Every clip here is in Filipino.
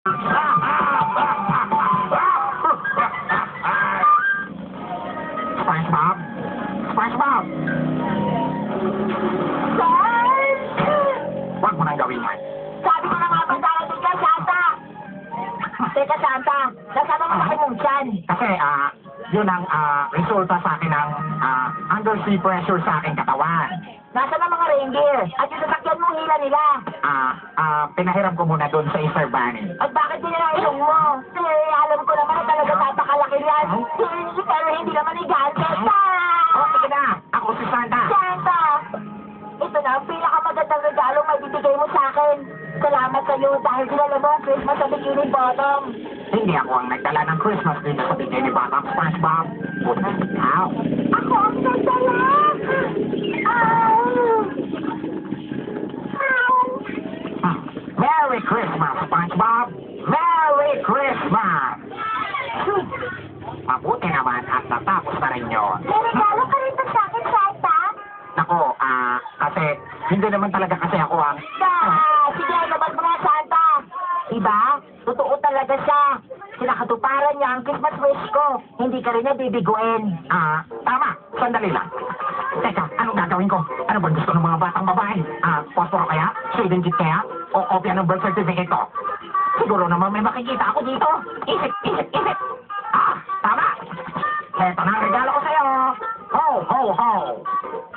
SpongeBob? SpongeBob! Sir! Huwag mo nang gawin yan. Sabi ko na nga ba darating ka, Santa? Teka, Santa, nasama mo sa mong tiyan. Kasi, yun ang resulta sa akin ng undersea pressure sa aking katawan. Nasaan ang mga reindeer? At yung sasakyan mong hila nila? Pinahiram ko muna doon sa Easter Bunny. At bakit dinalailong mo? Alam ko naman na talaga tapakalaki yan. Pero hindi naman igante. Oh, sige na! Ako si Santa! Santa! Ito na ang pinakamagandang regalong may bibigay mo sa akin. Salamat sa iyo dahil dinala mo ang Christmas sa Bikini Bottom. Hindi ako ang nagdala ng Christmas dito sa Bikini Bottom, SpongeBob. Buti ikaw. Ako ang nagdala! Merry Christmas, SpongeBob! Merry Christmas! Mabuti naman at natapos na rin yun. May regalo ka rin ba sa akin, Santa? Nako, kasi hindi naman talaga kasi ako ang... Sige, labas mo nga, Santa. Diba? Totoo talaga siya. Sinakatuparan niya ang Christmas wish ko. Hindi ka rin nabibiguin. Tama. Sandali lang. Teka, anong gagawin ko? Ano ba gusto ng mga batang babae? Posporo kaya? Sweden kit kaya? O kopya ng birth certificate ko? Siguro naman may makikita ako dito. Isip, isip, isip. Tama. Heto na ang regalo ko sa'yo. Ho, ho, ho.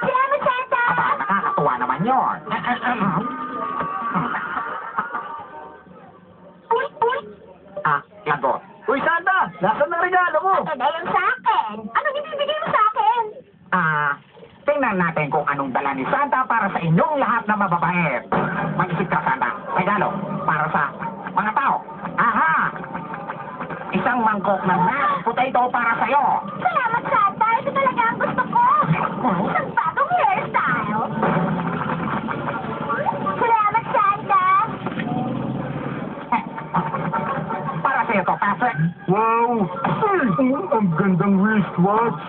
Salamat, Santa! Aba, nakakatuwa naman yun. Lagot. Uy, Santa! Nasaan ang regalo mo? Ito na yung sa akin. Anong ibibigay mo sa akin? Tingnan natin kung anong dala ni Santa para sa inyong lahat na mababait. Mag-isip ka, Santa. Regalo para sa mga tao. Aha! Isang mangkok ng mashed potato para sa'yo. Salamat, Santa. Ito talaga ang gusto ko. Isang bagong hairstyle. Salamat, Santa. Para sa'yo to, Patrick. Wow! Ang gandang wristwatch!